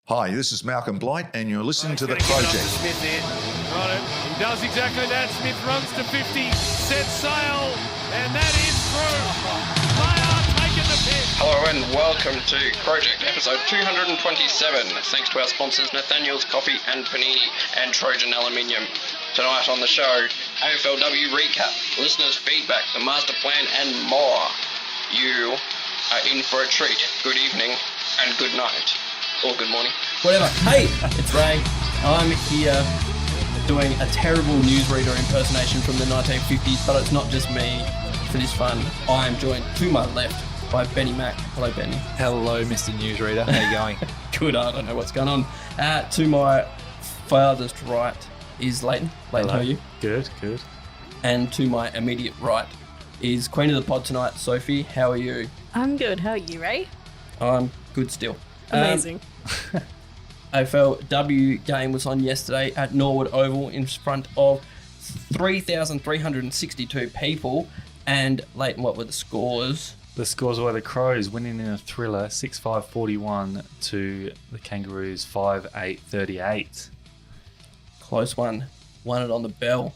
Hi, this is Malcolm Blight, and you're listening to the Crowject. Smith there. Got it. He does exactly that. Smith runs to 50, sets sail, and that is through. They are taking the piss. Hello and welcome to Crowject episode 227. Thanks to our sponsors Nathaniel's Coffee and Panini and Trojan Aluminium. Tonight on the show, AFLW recap, listeners' feedback, the master plan, and more. You are in for a treat. Good evening and good night. Or good morning. Whatever. Hey, it's Ray. I'm here doing a terrible newsreader impersonation from the 1950s, but it's not just me for this fun. I am joined to my left by Benny Mack. Hello, Benny. Hello, Mr. Newsreader. How you going? Good. I don't know what's going on. To my farthest right is Lleyton. Lleyton, how are you? Good. And to my immediate right is Queen of the Pod tonight, Sophie. How are you? I'm good. How are you, Ray? I'm good still. Amazing. AFLW game was on yesterday at Norwood Oval in front of 3,362 people. And Lleyton, what were the scores? The scores were the Crows winning in a thriller 6-5-41 to the Kangaroos 5-8-38. Close one. Won it on the bell.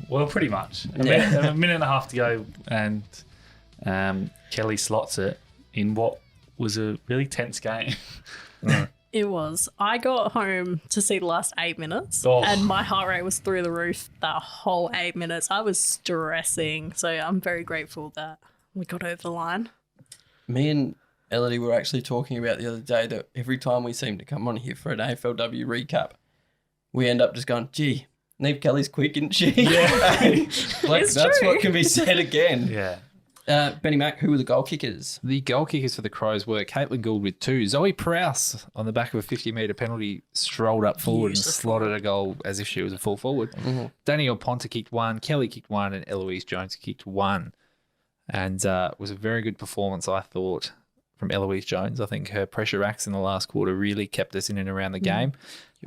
Well, pretty much. A minute and a half to go, and Kelly slots it in what was a really tense game. It was. I got home to see the last 8 minutes and my heart rate was through the roof the whole 8 minutes. I was stressing. So I'm very grateful that we got over the line. Me and Elodie were actually talking about the other day that every time we seem to come on here for an AFLW recap, we end up just going, gee, Neve Kelly's quick, isn't she? Yeah. That's true. what can be said again. Yeah. Benny Mack, who were the goal kickers? The goal kickers for the Crows were Caitlin Gould with 2. Zoe Prowse on the back of a 50-metre penalty strolled up forward and slotted a goal as if she was a full forward. Mm-hmm. Danielle Ponta kicked 1, Kelly kicked 1, and Eloise Jones kicked 1. And it was a very good performance, I thought, from Eloise Jones. I think her pressure acts in the last quarter really kept us in and around the game.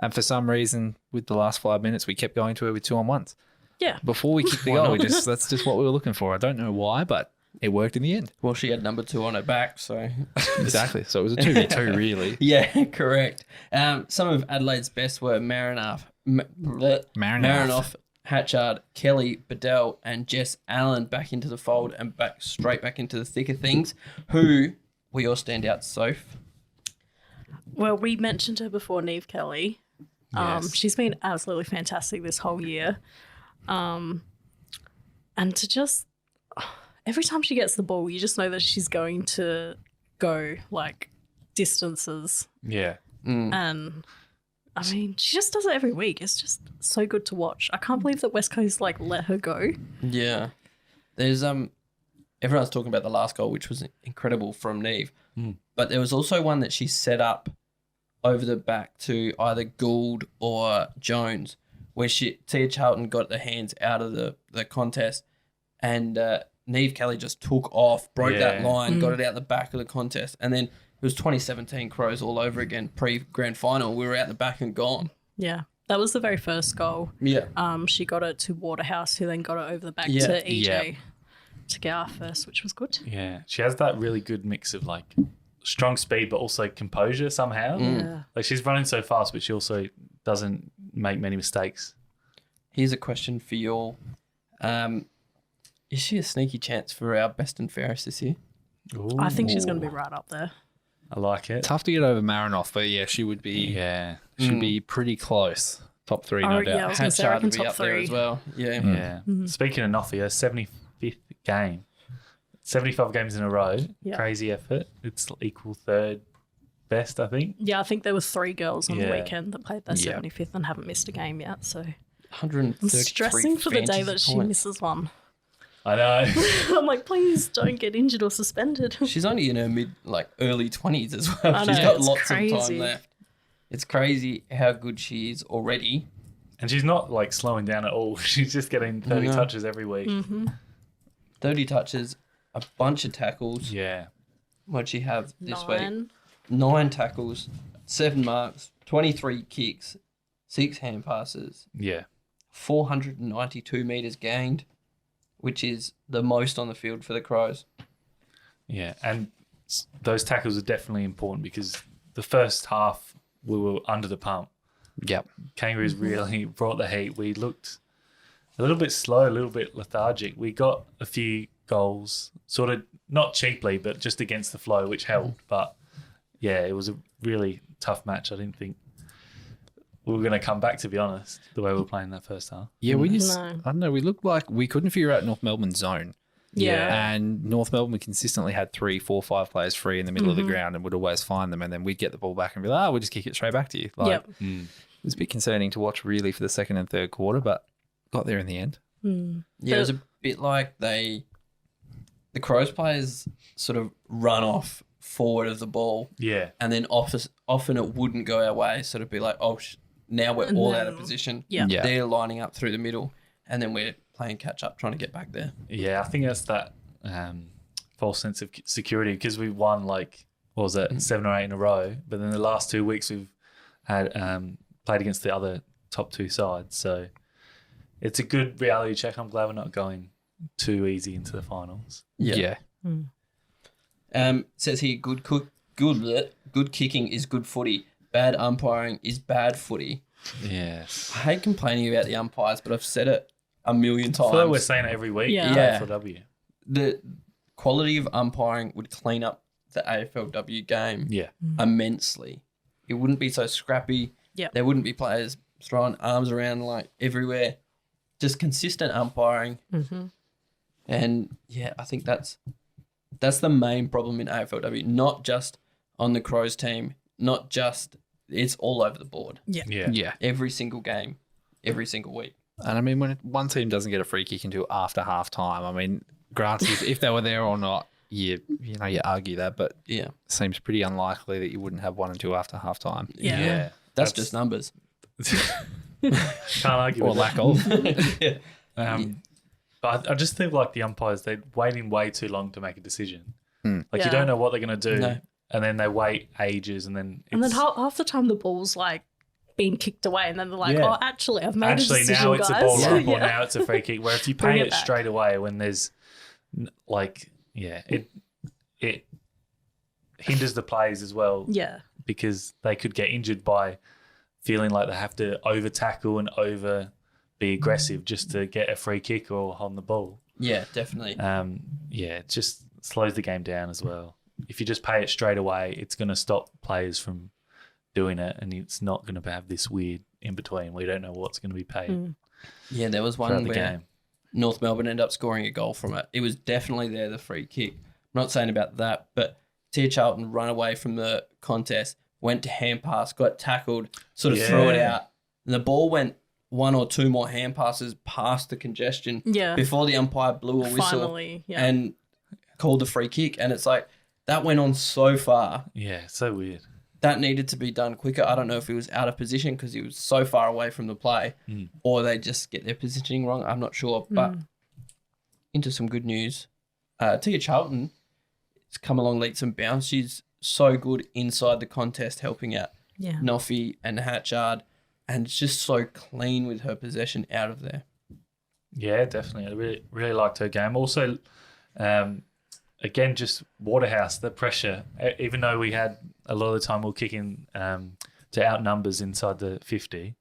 And for some reason, with the last 5 minutes, we kept going to her with 2-on-1s. Yeah. Before we kicked the goal, that's just what we were looking for. I don't know why, but it worked in the end. Well, she had number 2 on her back, so... Exactly. So it was a 2v2, really. Yeah, correct. Some of Adelaide's best were Marinoff, Hatchard, Kelly, Bedell, and Jess Allen back into the fold and straight back into the thick of things. Who were your standouts, Soph? Well, we mentioned her before, Neve Kelly. Yes. She's been absolutely fantastic this whole year. And to just... Every time she gets the ball, you just know that she's going to go, like, distances. Yeah. And, I mean, she just does it every week. It's just so good to watch. I can't believe that West Coast, like, let her go. Yeah. There's everyone's talking about the last goal, which was incredible from Neve. But there was also one that she set up over the back to either Gould or Jones, where Tia Charlton got the hands out of the contest, and Neve Kelly just took off, broke that line, got it out the back of the contest, and then it was 2017 Crows all over again, pre-grand final. We were out the back and gone. Yeah. That was the very first goal. Yeah. She got it to Waterhouse, who then got it over the back to EJ to get our first, which was good. Yeah. She has that really good mix of, like, strong speed but also composure somehow. Yeah. Like, she's running so fast, but she also doesn't make many mistakes. Here's a question for you all. Is she a sneaky chance for our best and fairest this year? Ooh. I think she's going to be right up there. I like it. Tough to get over Marinoff, but yeah, she would be. Yeah. She'd be pretty close. Top 3, no doubt. Yeah, I was going to say, I reckon Hatchard would be top up there 3. as well. Yeah. Yeah. Speaking of Nothia, 75th game. 75 games in a row. Yeah. Crazy effort. It's equal third best, I think. Yeah, I think there were 3 girls on the Yeah. weekend that played their 75th and haven't missed a game yet. So 133 I'm stressing for the day that she points. misses one. I know. I'm like, please don't get injured or suspended. She's only in her early 20s as well. I She's know, got it's lots of crazy. time left. It's crazy how good she is already. And she's not, like, slowing down at all. She's just getting 30 touches every week. 30 touches, a bunch of tackles. Yeah. What'd she have this week? 9. 9 tackles, 7 marks, 23 kicks, 6 hand passes, Yeah. 492 metres gained, which is the most on the field for the Crows. Yeah. And those tackles are definitely important because the first half we were under the pump. Yep. Kangaroos really brought the heat. We looked a little bit slow, a little bit lethargic. We got a few goals, sort of not cheaply, but just against the flow, which helped. But yeah, it was a really tough match. I didn't think we were going to come back, to be honest, the way we were playing that first half. Yeah, we just, No. I don't know, we looked like we couldn't figure out North Melbourne's zone. Yeah. And North Melbourne consistently had 3, 4, 5 players free in the middle of the ground and would always find them. And then we'd get the ball back and be like, we'll just kick it straight back to you. Like, Yep. It was a bit concerning to watch really for the second and third quarter, but got there in the end. Yeah, it was a bit like the Crows players sort of run off forward of the ball, Yeah. and then often it wouldn't go our way. So it'd be like, now we're all out of position. Yeah. Yeah. They're lining up through the middle, and then we're playing catch up, trying to get back there. Yeah, I think that's that false sense of security because we won what was it, 7 or 8 in a row. But then the last 2 weeks we've had played against the other top 2 sides. So it's a good reality check. I'm glad we're not going too easy into the finals. Yeah. Says here, good kicking is good footy. Bad umpiring is bad footy. Yes. I hate complaining about the umpires, but I've said it a million I feel like we're times. saying it every week. Yeah. Yeah. AFLW. The quality of umpiring would clean up the AFLW game Yeah. immensely. It wouldn't be so scrappy. Yep. There wouldn't be players throwing arms around like everywhere. Just consistent umpiring. And yeah, I think that's the main problem in AFLW. Not just on the Crows team, it's all over the board. Yeah. Yeah. Yeah. Every single game, every single week. And I mean, when one team doesn't get a free kick until after half time, I mean, granted, if they were there or not, you argue that, but Yeah. it seems pretty unlikely that you wouldn't have one until after half time. Yeah. That's just numbers. Can't argue Or with lack of. that. But I just think like the umpires, they're waiting way too long to make a decision. Like Yeah. you don't know what they're going to do. No. And then they wait ages and then And then it's- half the time the ball's like being kicked away, and then they're like, Yeah. actually, I've made actually a decision, now it's guys. a ball Yeah. up or now it's a free kick. Where if you Bring pay it it back. straight away when there's it hinders the plays as well Yeah. because they could get injured by feeling like they have to over tackle and over be aggressive just to get a free kick or hold the ball. Yeah, definitely. It just slows the game down as well. If you just pay it straight away, it's going to stop players from doing it, and it's not going to have this weird in between. We don't know what's going to be paid Yeah, there was one throughout the where game. North Melbourne ended up scoring a goal from it. It was definitely there, the free kick. I'm not saying about that, but Tia Charlton run away from the contest, went to hand pass, got tackled, sort of threw it Yeah. out. And the ball went 1 or 2 more hand passes past the congestion Yeah. before the umpire blew a whistle Finally, yeah. and called the free kick. And it's like, that went on so far. Yeah, so weird. That needed to be done quicker. I don't know if he was out of position because he was so far away from the play or they just get their positioning wrong. I'm not sure. But into some good news. Tia Charlton has come along leaps and bounds. She's so good inside the contest, helping out Yeah. Noffy and Hatchard, and it's just so clean with her possession out of there. Yeah, definitely. I really, really liked her game. Also, again, just Waterhouse, the pressure. Even though we had a lot of the time we were kicking to outnumbers inside the 50,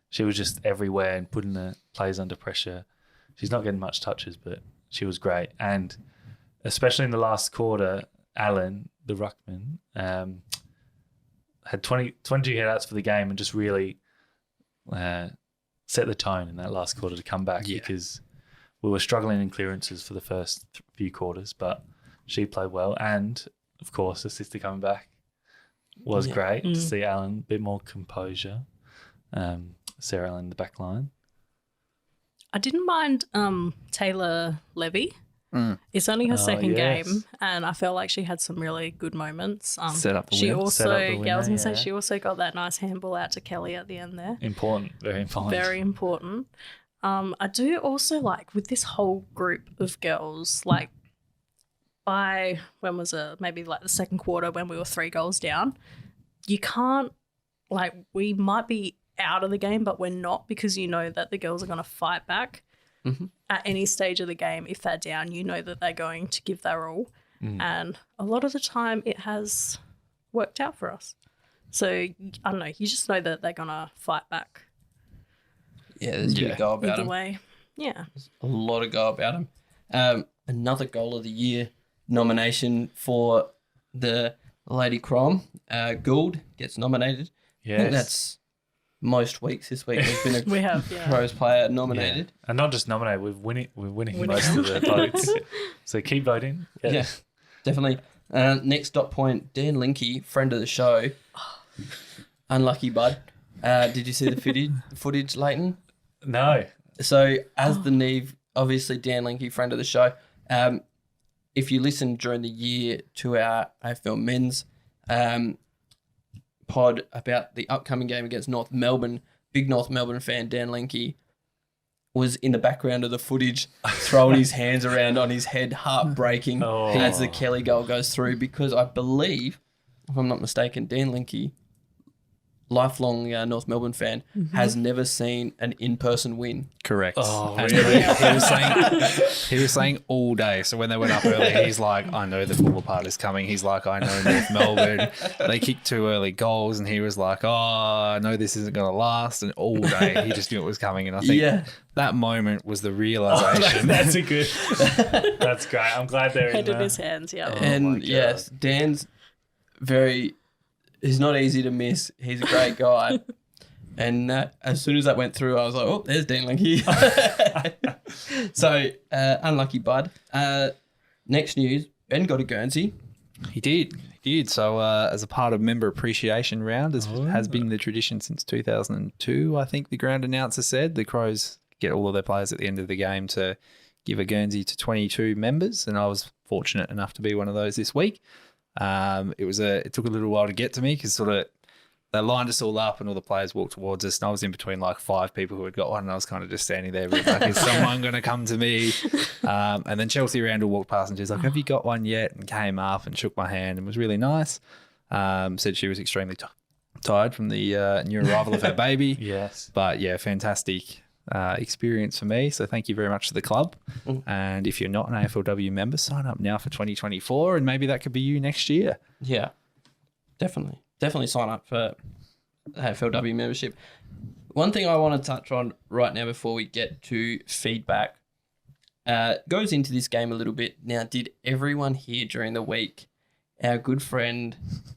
she was just everywhere and putting the players under pressure. She's not getting much touches, but she was great. And especially in the last quarter, Alan, the ruckman, had 20 headouts for the game and just really set the tone in that last quarter to come back because we were struggling in clearances for the first few quarters, but she played well. And, of course, the sister coming back was great to see Alan, a bit more composure. Sarah Allen in the back line. I didn't mind Taylor Levy. It's only her second yes. game, and I felt like she had some really good moments. Set up the she winner. also, Set up the I was winner, going to say, yeah. she also got that nice handball out to Kelly at the end there. Important, very important. Very important. I do also like with this whole group of girls, like by when was it? Maybe like the second quarter when we were 3 goals down. You can't, like, we might be out of the game, but we're not, because you know that the girls are going to fight back at any stage of the game. If they're down, you know that they're going to give their all. And a lot of the time it has worked out for us. So I don't know. You just know that they're gonna fight back Yeah, there's a bit of go about either him. way. Yeah. A lot of go about him. Another goal of the year nomination for the Lady Crom. Gould gets nominated. I think Yes. that's most weeks this week. There's been a We have, yeah. Crows player nominated. And not just nominated, we're winning most of the votes. So keep voting. Yeah, definitely. Next dot point, Dan Linky, friend of the show. Unlucky bud. Did you see the footage, Lleyton? No. So as the Neve, obviously Dan Linky, friend of the show. If you listened during the year to our AFL men's pod about the upcoming game against North Melbourne, big North Melbourne fan Dan Linky was in the background of the footage throwing his hands around on his head, heartbreaking as the Kelly goal goes through, because I believe, if I'm not mistaken, Dan Linky, lifelong North Melbourne fan, has never seen an in-person win. Correct. Oh, And really? he was saying all day. So when they went up early, he's like, I know the former part is coming. He's like, I know North Melbourne. They kicked 2 early goals, and he was like, oh, I know this isn't going to last. And all day, he just knew it was coming. And I think that moment was the realization. That's a good. That's great. I'm glad they're in Head in there. his hands, yeah. And yes, Dan's he's not easy to miss. He's a great guy. And as soon as that went through, I was like, oh, there's Dan Linky. So, unlucky bud. Next news, Ben got a Guernsey. He did. So as a part of member appreciation round, as has been the tradition since 2002, I think the ground announcer said, the Crows get all of their players at the end of the game to give a Guernsey to 22 members, and I was fortunate enough to be one of those this week. It took a little while to get to me because sort of they lined us all up and all the players walked towards us, and I was in between like 5 people who had got one, and I was kind of just standing there like, is someone going to come to me? And then Chelsea Randall walked past and she's like, have you got one yet? And came up and shook my hand and was really nice. Said she was extremely tired from the new arrival of her baby. Yes. But yeah, fantastic experience for me. So thank you very much to the club. And if you're not an AFLW member, sign up now for 2024, and maybe that could be you next year. Yeah, definitely. Definitely sign up for AFLW membership. One thing I want to touch on right now before we get to feedback goes into this game a little bit. Now, did everyone hear during the week our good friend,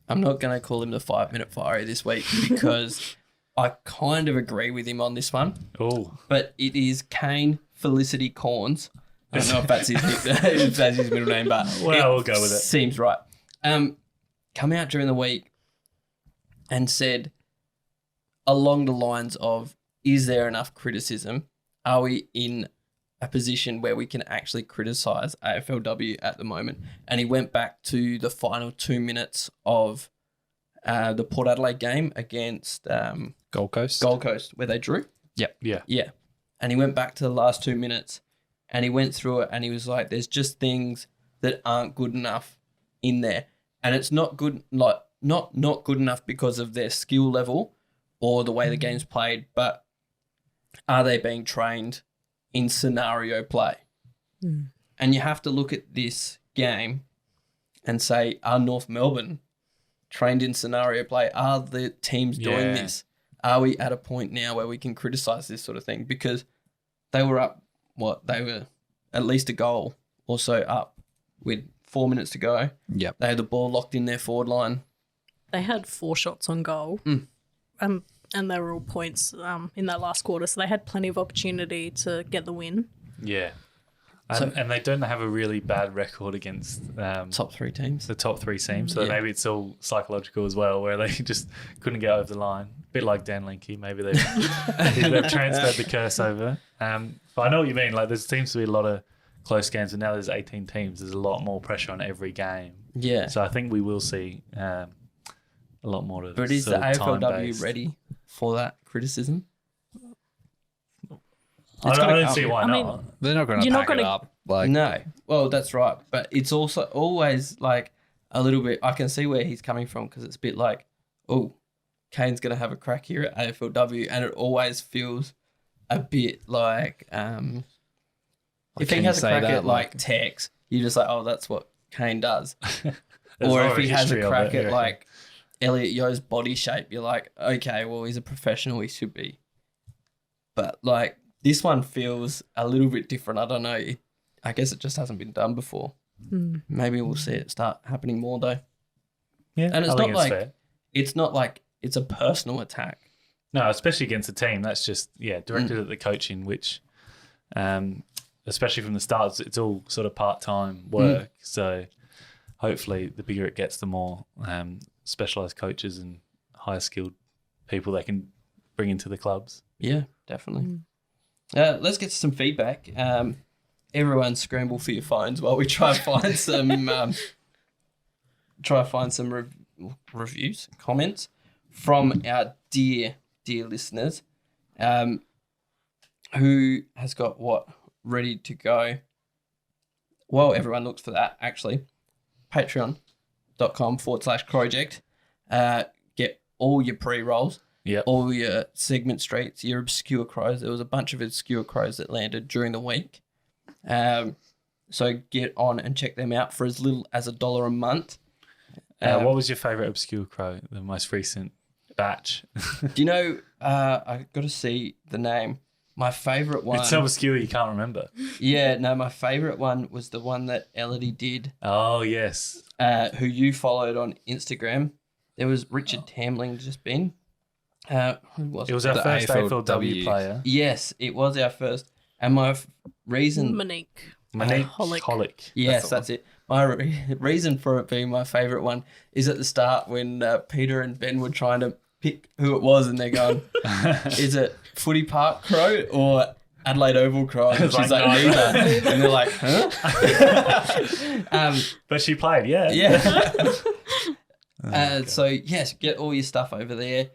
I'm not going to call him the 5-minute fire this week because I kind of agree with him on this one. Oh. But it is Kane Felicity Corns. I don't know if that's his middle name, but Well, we'll go with it. Seems right. Come out during the week and said along the lines of, is there enough criticism? Are we in a position where we can actually criticise AFLW at the moment? And he went back to the final 2 minutes of the Port Adelaide game against Gold Coast. where they drew. Yep. Yeah. Yeah. And he went back to the last 2 minutes and he went through it and he was like, there's just things that aren't good enough in there. And it's not good, like not good enough because of their skill level or the way the game's played, but are they being trained in scenario play? And you have to look at this game and say, are North Melbourne trained in scenario play? Are the teams doing this? Are we at a point now where we can criticise this sort of thing? Because they were up, they were at least a goal or so up with 4 minutes to go. Yep. They had the ball locked in their forward line. They had 4 shots on goal, and they were all points in that last quarter, so they had plenty of opportunity to get the win. Yeah. And they don't have a really bad record against Top 3 teams. the top 3 teams, so Yeah. maybe it's all psychological as well, where they just couldn't get over the line. A bit like Dan Linky, maybe they've transferred the curse over. But I know what you mean. Like, there seems to be a lot of close games, and now there's 18 teams. There's a lot more pressure on every game. Yeah. So I think we will see a lot more of. But is the sort of AFLW time-based. ready for that criticism? I don't see why I mean, not. They're not going to You're not pack it gonna- up. Like, No. Well, that's right. But it's also always like a little bit, I can see where he's coming from because it's a bit like, oh, Kane's going to have a crack here at AFLW. And it always feels a bit like, if he can has you a say crack that, at like Tex, you're just like, oh, that's what Kane does. There's Or a lot if of he has a history of crack it, at I like Elliot Yo's body shape, you're like, okay, well, he's a professional, he should be. But like this one feels a little bit different. I don't know. I guess it just hasn't been done before. Maybe we'll see it start happening more though. Yeah, And it's I not think like fair. it's not like it's a personal attack. No, especially against a team. That's just, directed at the coaching, which, especially from the start, it's all sort of part-time work. So hopefully the bigger it gets, the more specialised coaches and higher skilled people they can bring into the clubs. Yeah, definitely. Let's get to some feedback. Everyone scramble for your phones while we try and find some reviews, comments from our dear listeners, who has got what ready to go. While everyone looks for that, actually, patreon.com/Crowject. Get all your pre-rolls. Yep. All your segment streets, your obscure crows. There was a bunch of obscure crows that landed during the week. So get on and check them out for as little as $1 a month. What was your favourite obscure crow, the most recent batch? Do you know, I got to see the name. My favourite one. It's so obscure you can't remember. Yeah, no, my favourite one was the one that Elodie did. Oh, yes. Who you followed on Instagram. There was Richard Tamling just been. Who was It was our The first AFLW. AFLW player. Yes, it was our first. And my reason... Monique. Monique Holick. Holick. Yes, that's it. My reason for it being my favourite one is at the start when Peter and Ben were trying to pick who it was, and they're going, is it Footy Park Crow or Adelaide Oval Crow? And she's like, neither. And they're like, huh? But she played, yeah. Yeah. So, yes, get all your stuff over there.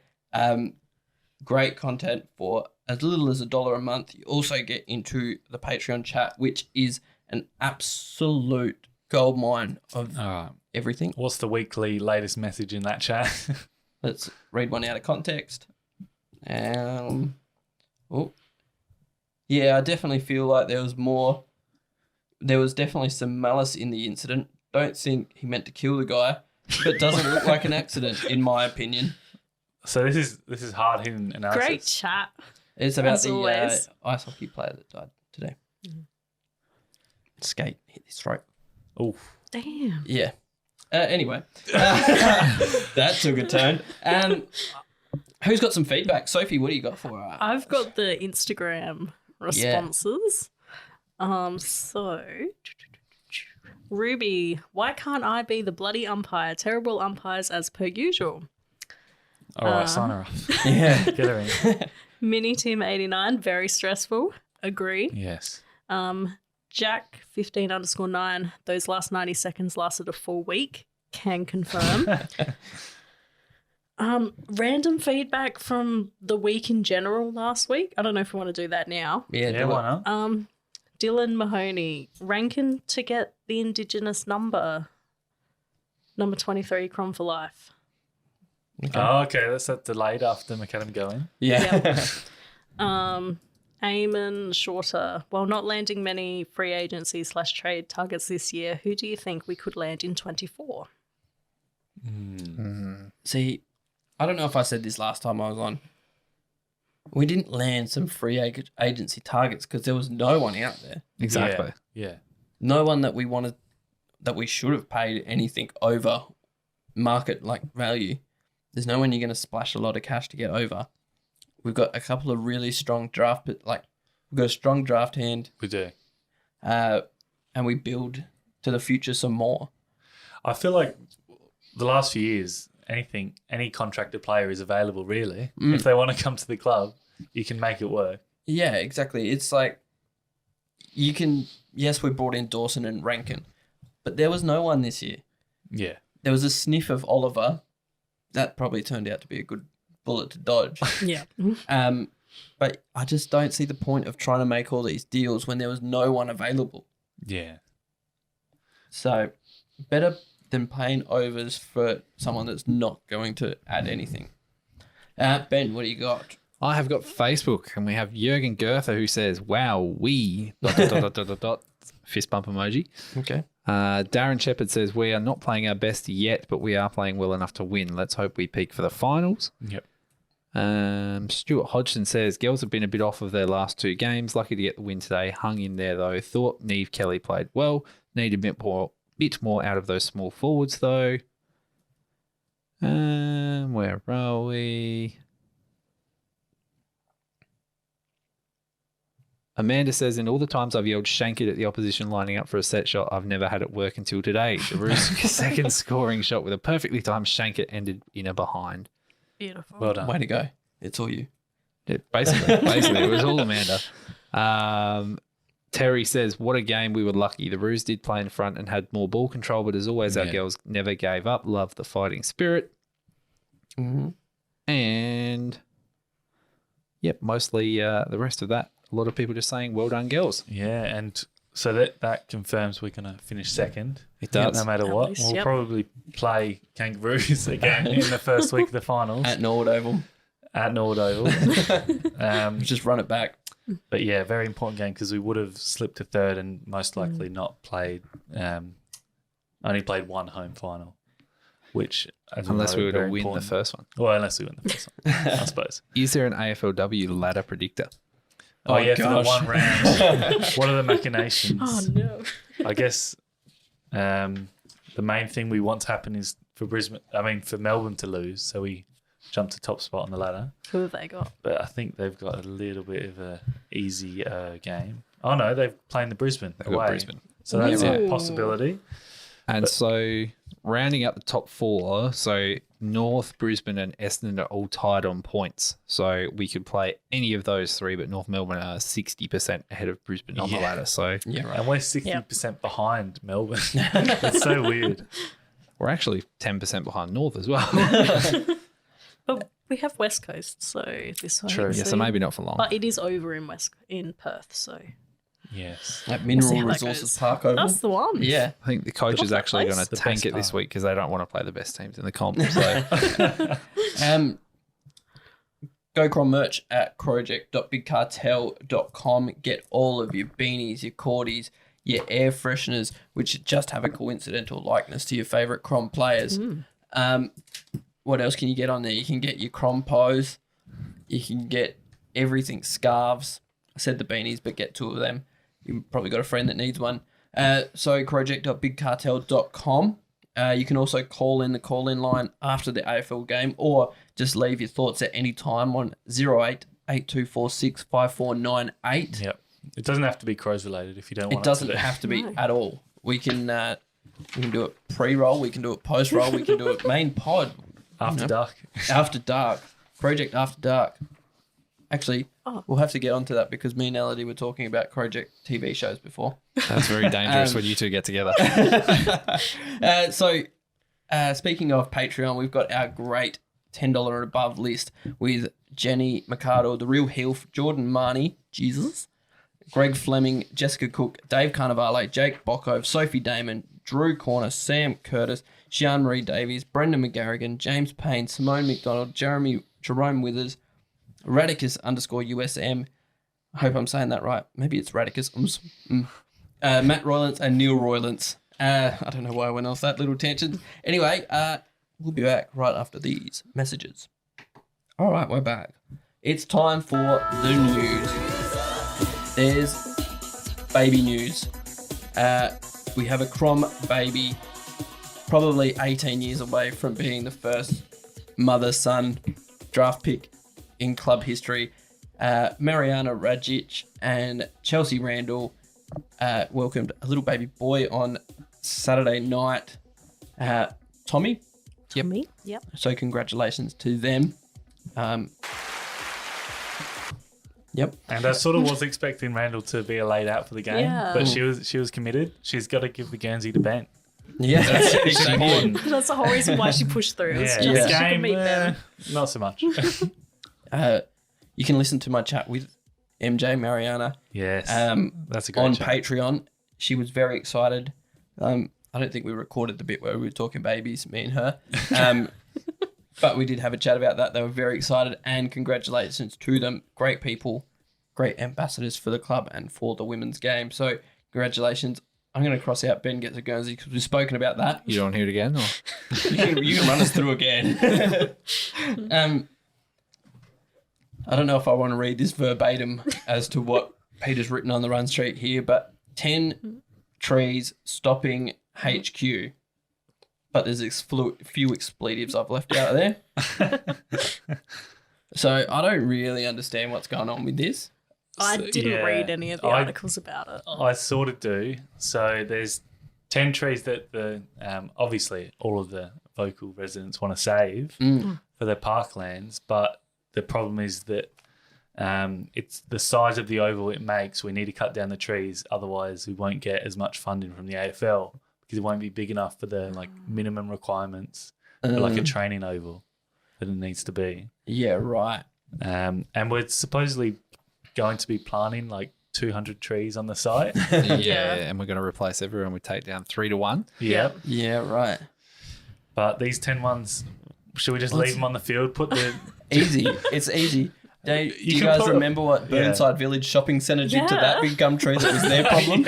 Great content for as little as $1 a month. You also get into the Patreon chat, which is an absolute goldmine of everything. What's the weekly latest message in that chat? Let's read one out of context. Yeah, I definitely feel like there was more. There was definitely some malice in the incident. Don't think he meant to kill the guy, but doesn't look like an accident, in my opinion. So this is hard hitting analysis. Great chat. It's about As the always. ice hockey player that died today. Skate hit his throat. Oof. Damn. Yeah. Anyway, that took a turn. Who's got some feedback? Sophie, what do you got for us? I've got the Instagram responses. So Ruby, why can't I be the bloody umpire? Terrible umpires as per usual. All right, sign her off. Yeah. Get her in. Mini Team 89, very stressful. Agree. Yes. Jack 15_9. Those last 90 seconds lasted a full week. Can confirm. Random feedback from the week in general last week. I don't know if we want to do that now. Yeah, why not? Dylan Mahoney, ranking to get the Indigenous number 23, Crom for Life. Oh, okay. That's that delayed after McAdam going. Yeah. Eamon Shorter, while not landing many free agency / trade targets this year, who do you think we could land in 24? See, I don't know if I said this last time I was on. We didn't land some free agency targets because there was no one out there. Exactly. Yeah. No one that we wanted, that we should have paid anything over market like value. There's no one you're going to splash a lot of cash to get over. We've got a couple of really strong draft, we've got a strong draft hand. We do. And we build to the future some more. I feel like the last few years, any contracted player is available, really. If they want to come to the club, you can make it work. Yeah, exactly. It's like you can, yes, we brought in Dawson and Rankin, but there was no one this year. Yeah. There was a sniff of Oliver. That probably turned out to be a good bullet to dodge. Yeah. But I just don't see the point of trying to make all these deals when there was no one available. Yeah. So better than paying overs for someone that's not going to add anything. Ben, what do you got? I have got Facebook, and we have Jurgen Goethe who says, "Wow, we ... fist bump emoji. Okay. Darren Shepherd says, we are not playing our best yet, but we are playing well enough to win. Let's hope we peak for the finals. Yep. Stuart Hodgson says, girls have been a bit off of their last 2 games. Lucky to get the win today. Hung in there, though. Thought Neve Kelly played well. Need a bit more out of those small forwards, though. Where are we? Amanda says, in all the times I've yelled shank it at the opposition lining up for a set shot, I've never had it work until today. The Roos' second scoring shot with a perfectly timed shank it ended in a behind. Beautiful. Well done. Way to go. It's all you. Yeah, basically, it was all Amanda. Terry says, what a game. We were lucky. The Roos did play in front and had more ball control, but as always, our girls never gave up. Love the fighting spirit. Mm-hmm. And, yep, mostly the rest of that. A lot of people just saying, well done, girls. Yeah, and so that confirms we're going to finish second. It does. No matter At what. least, We'll yep. probably play Kangaroos again in the first week of the finals At Norwood Oval. at Norwood Oval. Just run it back. But yeah, very important game because we would have slipped to third and most likely not played, only played one home final, which Unless we were to win the first one. Well, unless we win the first one, I suppose. Is there an AFLW ladder predictor? Oh, yeah, for the gosh. one round. What are the machinations? Oh no. I guess the main thing we want to happen is for Melbourne to lose, so we jump to top spot on the ladder. Who have they got? But I think they've got a little bit of a easy game. Oh no, they're playing the Brisbane They've got away. Brisbane. So that's Yeah. a possibility. And so rounding up the top 4, so North, Brisbane and Essendon are all tied on points. So we could play any of those 3, but North Melbourne are 60% ahead of Brisbane on the Yeah. ladder. So Yeah, right. And we're 60% behind Melbourne. That's so weird. we're actually 10% behind North as well. But we have West Coast, so this way. True. Yeah, so maybe not for long. But it is over in Perth, so Yes. At see Mineral how that Resources goes. Park Oval. that's the one. Yeah. I think the coach Good is off that actually place. going to The tank best it this part. week because they don't want to play the best teams in the comp. So Go Crom merch at crowject.bigcartel.com. Get all of your beanies, your cordies, your air fresheners, which just have a coincidental likeness to your favourite Crom players. What else can you get on there? You can get your Crom pose. You can get everything, scarves. I said the beanies, but get 2 of them. You've probably got a friend that needs one. So crowject.bigcartel.com. You can also call in the call-in line after the AFL game or just leave your thoughts at any time on 0882465498. Yep. It doesn't have to be Crows related if you don't want It doesn't to. have to be No. at all. We can do it pre-roll. We can do it post-roll. We can do it main pod. After dark. After dark. Project After Dark. Actually, we'll have to get onto that because me and Elodie were talking about Crowject TV shows before. that's very dangerous when you two get together. So, speaking of Patreon, we've got our great $10 and above list with Jenny Mercado, The Real Heel, Jordan Marnie, Jesus, Greg Fleming, Jessica Cook, Dave Carnivale, Jake Bockove, Sophie Damon, Drew Corner, Sam Curtis, Sian Marie Davies, Brendan McGarrigan, James Payne, Simone McDonald, Jerome Withers, Radicus_USM. I hope I'm saying that right. Maybe it's Radicus. Matt Roylance and Neil Roylance. I don't know why I went off that little tangent. Anyway, we'll be back right after these messages. All right, we're back. It's time for the news. There's baby news. We have a Crom baby, probably 18 years away from being the first mother-son draft pick in club history. Mariana Rajic and Chelsea Randall welcomed a little baby boy on Saturday night. Tommy, Me? Yep. so congratulations to them. Yep. And I sort of was expecting Randall to be laid out for the game, Yeah. but she was committed. She's got to give the Guernsey to Ben. Yeah, It's important. That's the whole reason why she pushed through. It's Yeah, just the she could game, meet them. not so much. You can listen to my chat with MJ Mariana Yes, that's a great on chat. Patreon. She was very excited. I don't think we recorded the bit where we were talking babies, me and her. But we did have a chat about that. They were very excited, and congratulations to them. Great people, great ambassadors for the club and for the women's game. So Congratulations. I'm going to cross out Ben gets a Guernsey because we've spoken about that. You don't want to hear it again? Or? You can run us through again. I don't know if I want to read this verbatim as to what Peter's written on the run sheet here, but 10 trees stopping HQ. But there's few expletives I've left out of there. So I don't really understand what's going on with this. I didn't read any of the articles about it. I sort of do. So there's 10 trees that the obviously all of the local residents want to save for their parklands, but the problem is that it's the size of the oval it makes. We need to cut down the trees, otherwise we won't get as much funding from the AFL because it won't be big enough for the minimum requirements for a training oval that it needs to be. Yeah, right. And we're supposedly going to be planting 200 trees on the site. Yeah, and we're going to replace everyone. We take down 3 to 1. Yep. Yeah, right. But these 10 ones, should we just leave them on the field? Put the Easy. It's easy. Do you can guys put remember what Burnside Village Shopping Centre did to that big gum tree that was their problem?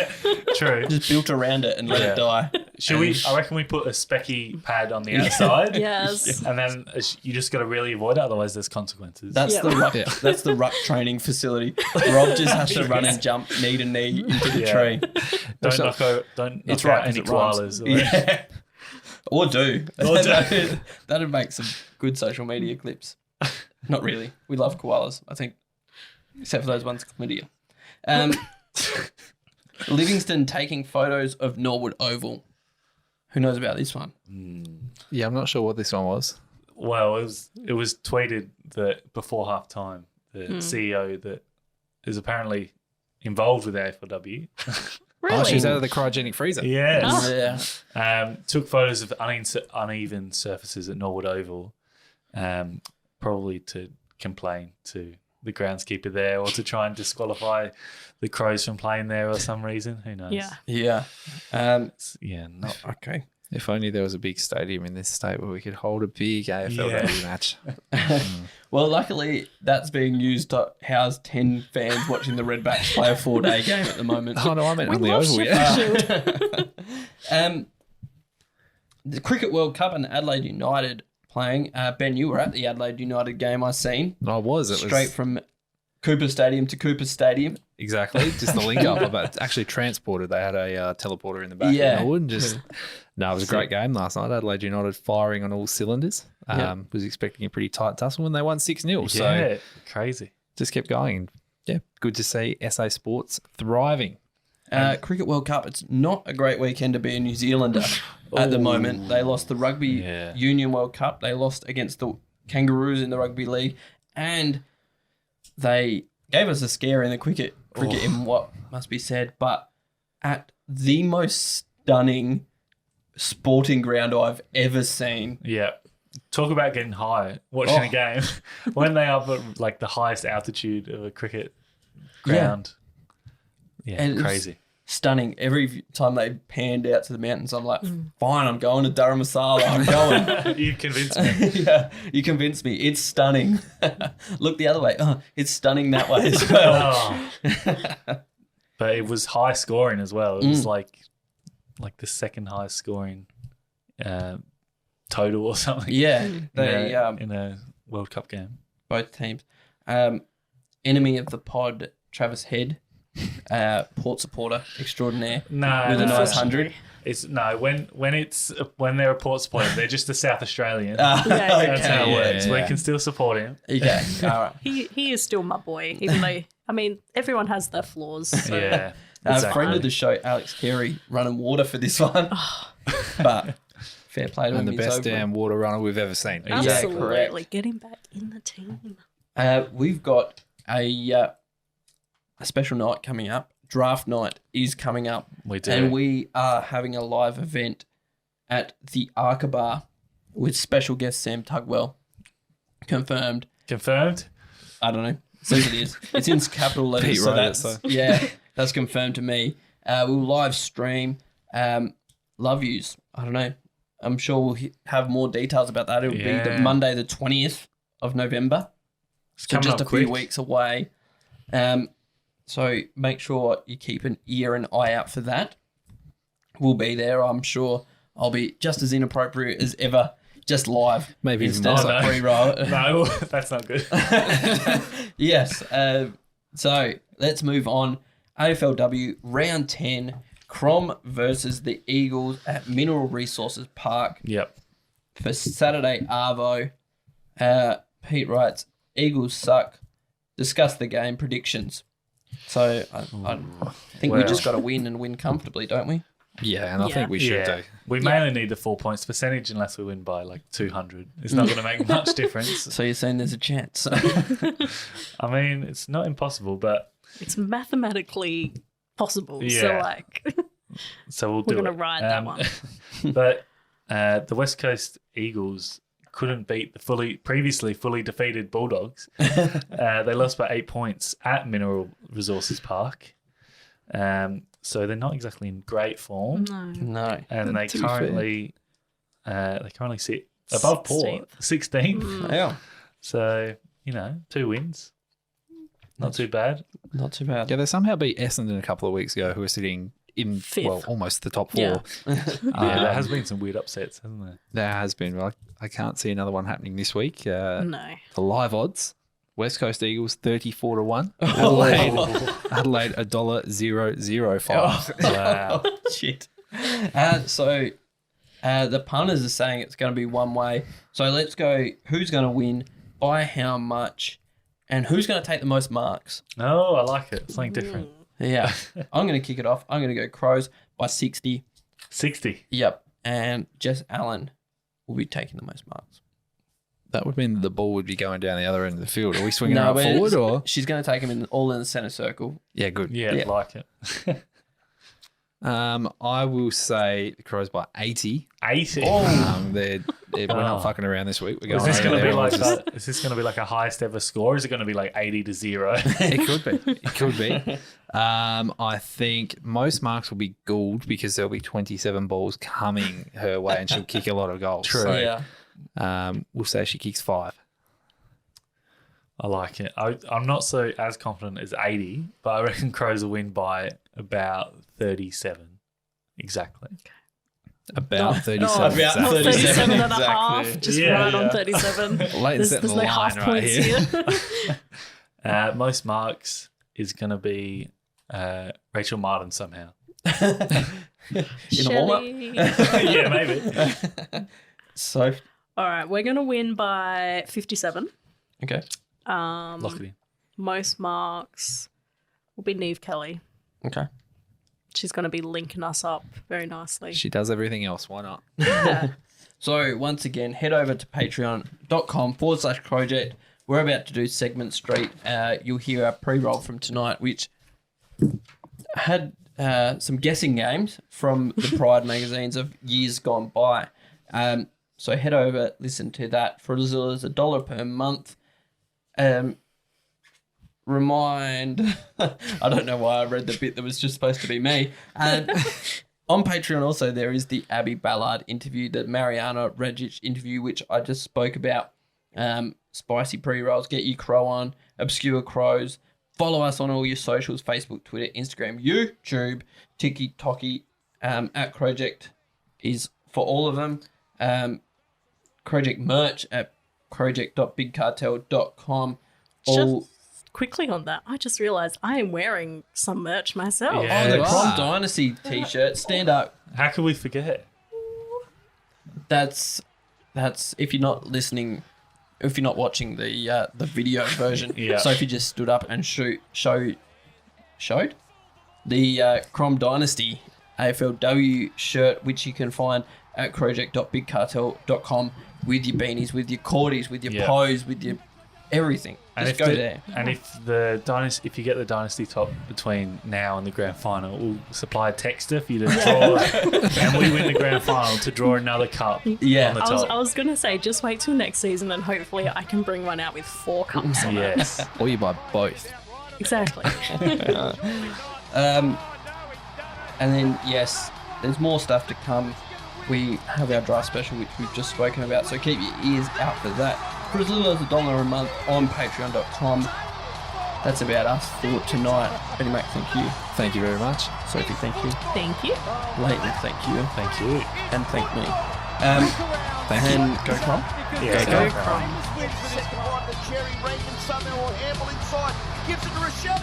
True. Just built around it and let it die. Should we? I reckon we put a specky pad on the outside. Yes. And then you just got to really avoid it, otherwise there's consequences. That's the ruck. That's the ruck training facility. Rob just has to run and jump knee to knee into the tree. Don't knock It's out right, any 'cause it rhymes. koalas. Yeah. Or do. That'd make some good social media clips. Not really. We love koalas, I think, except for those ones chlamydia. Livingston taking photos of Norwood Oval. Who knows about this one? Yeah, I'm not sure what this one was. Well, it was tweeted that before half time, the CEO that is apparently involved with the AFLW. Really? Oh, she's out of the cryogenic freezer. Yes. Yeah. Took photos of uneven surfaces at Norwood Oval, probably to complain to the groundskeeper there or to try and disqualify the Crows from playing there or some reason. Who knows? Yeah. Yeah. Not Okay. If only there was a big stadium in this state where we could hold a big AFLW match. Well, luckily, that's being used to house 10 fans watching the Redbacks play a 4-day game at the moment. Oh, no, I meant on the love oval, yeah. Sheffield Shield. The Cricket World Cup and Adelaide United playing. Ben, you were at the Adelaide United game I seen. I was. It Straight was from Cooper Stadium to Cooper Stadium. exactly just the link up. But actually transported. They had a teleporter in the back. Yeah. It was a great game last night. Adelaide United firing on all cylinders. Was expecting a pretty tight tussle when they won 6-0. So crazy. just kept going. Yeah, good to see SA Sports thriving. Cricket World Cup, it's not a great weekend to be a New Zealander at the moment. They lost the Rugby Union World Cup. They lost against the Kangaroos in the Rugby League. And they gave us a scare in the cricket in what must be said, but at the most stunning sporting ground I've ever seen. Yeah. Talk about getting high watching a game when they are at the highest altitude of a cricket ground. Yeah, And it was crazy. Stunning. Every time they panned out to the mountains, I'm like, fine, I'm going to Dharamsala. I'm going. You convinced me. Yeah, you convinced me. It's stunning. Look the other way. Oh, it's stunning that way as well. But it was high scoring as well. It was like the second highest scoring total or something. Yeah, they in a World Cup game. both teams. Enemy of the pod, Travis Head, Port supportor extraordinaire with a nice 100. It's when they're a Port supporter, they're just a South Australian. That's how it works. yeah. We can still support him. Okay, all right. He is still my boy, even though, I mean, everyone has their flaws. So. Yeah. Friend of the show, Alex Carey, running water for this one. But fair play to him. And the he's best over it. damn water runner we've ever seen. Yeah, Absolutely. correct. Get him back in the team. We've got a special night coming up. Draft night is coming up. We do. And we are having a live event at the Arca Bar with special guest Sam Tugwell. Confirmed. Confirmed? I don't know. Says it is. It's in capital letters. Pete So wrote it, that's, so. yeah, that's confirmed to me. We'll live stream Love Yous. I don't know. I'm sure we'll have more details about that. It'll be the Monday, the 20th of November. So coming just up a few quick. weeks away. So make sure you keep an ear and eye out for that. We'll be there. I'm sure I'll be just as inappropriate as ever, just live. Maybe even instead more. of pre-roll. No, that's not good. Yes. So let's move on. AFLW round 10. Crom versus the Eagles at Mineral Resources Park Yep. for Saturday Arvo. Pete writes, Eagles suck. Discuss the game predictions. So I think we Well. just got to win and win comfortably, don't we? Yeah, and I Yeah. think we should do. We mainly need the 4 points percentage unless we win by like 200. It's not going to make much difference. So you're saying there's a chance. I mean, it's not impossible, but It's mathematically possible. So, Yeah. like, so we'll we're do going to it. ride that one. But the West Coast Eagles couldn't beat the previously fully defeated Bulldogs. They lost by 8 points at Mineral Resources Park. So they're not exactly in great form, No. No. and they To be fair. currently sit above Port, 16th. Yeah. So 2 wins, not too bad. Not too bad. Yeah, they somehow beat Essendon a couple of weeks ago, who were sitting in, Fifth. well, almost the top 4. Yeah. Yeah, there has been some weird upsets, hasn't there? There has been. I can't see another one happening this week. No. The live odds, West Coast Eagles 34-1. Adelaide $1.005. Wow. Shit. So the punters are saying it's going to be one way. So let's go. Who's going to win? By how much? And who's going to take the most marks? Oh, I like it. Something different. Yeah. I'm going to kick it off. I'm going to go Crows by 60. 60. Yep. And Jess Allen will be taking the most marks. That would mean the ball would be going down the other end of the field. Are we swinging No, right but forward it's- or? she's going to take him all in the centre circle. Yeah, good. Yeah, Yeah. like it. I will say the Crows by 80. 80. We're not fucking around this week. We're Is going this over going to there be and like just- is this going to be like a highest ever score? Or is it going to be like 80-0? It could be. It could be. I think most marks will be Gould because there'll be 27 balls coming her way and she'll kick a lot of goals. True. So, Yeah. we'll say she kicks 5. I like it. I'm not so as confident as 80, but I reckon Crows will win by about 37. Exactly. About 37. About Not 37, 37 and a exactly. half. Just Yeah, right on yeah. 37. Lleyton setting There's the no line half right points here. here. Most marks is going to be Rachel Martin somehow. In a warm-up? Shelley. Yeah, maybe. So, All right, we're going to win by 57. okay. Lock it in. Most marks will be Neve Kelly. Okay. She's going to be linking us up very nicely. She does everything else. Why not? So once again, head over to patreon.com/Crowject. We're about to do Segment Street. You'll hear our pre-roll from tonight, which had some guessing games from the Pride magazines of years gone by. So head over, listen to that for as little as $1 per month. I don't know why I read the bit that was just supposed to be me. On Patreon also there is the Abby Ballard interview, the Mariana Regic interview, which I just spoke about. Spicy pre-rolls, get your crow on, obscure crows. Follow us on all your socials, Facebook, Twitter, Instagram, YouTube, TikTok, at Crowject is for all of them. Crowject merch at crowject.bigcartel.com. All Quickly on that, I just realised I am wearing some merch myself. Yeah. the Wow. Crom Dynasty t-shirt. Stand up. How could we forget? That's if you're not listening, if you're not watching the video version. Yeah. Sophie just stood up and showed the Crom Dynasty AFLW shirt, which you can find at crowject.bigcartel.com with your beanies, with your cordies, with your Yeah. pose, with your everything. Just go there. And if you get the dynasty top between now and the grand final, we'll supply a texter for you to draw, and we win the grand final to draw another cup. Yeah. on the I top. was going to say, just wait till next season and hopefully I can bring one out with 4 cups on it. Yes. Or you buy both. Exactly. And then, yes, there's more stuff to come. We have our draft special, which we've just spoken about, so keep your ears out for that. For as little as $1 a month on patreon.com. that's about us for tonight. Eddie Mac, thank you. Thank you very much. Sophie, thank you. Thank you. Lleyton, thank you. Thank you. And thank me. Thank you. And go Crom. Yeah, Go go. Crom. Second one to Cherry, Reagan, Sumner or Hamble inside. Gives it to Rochelle.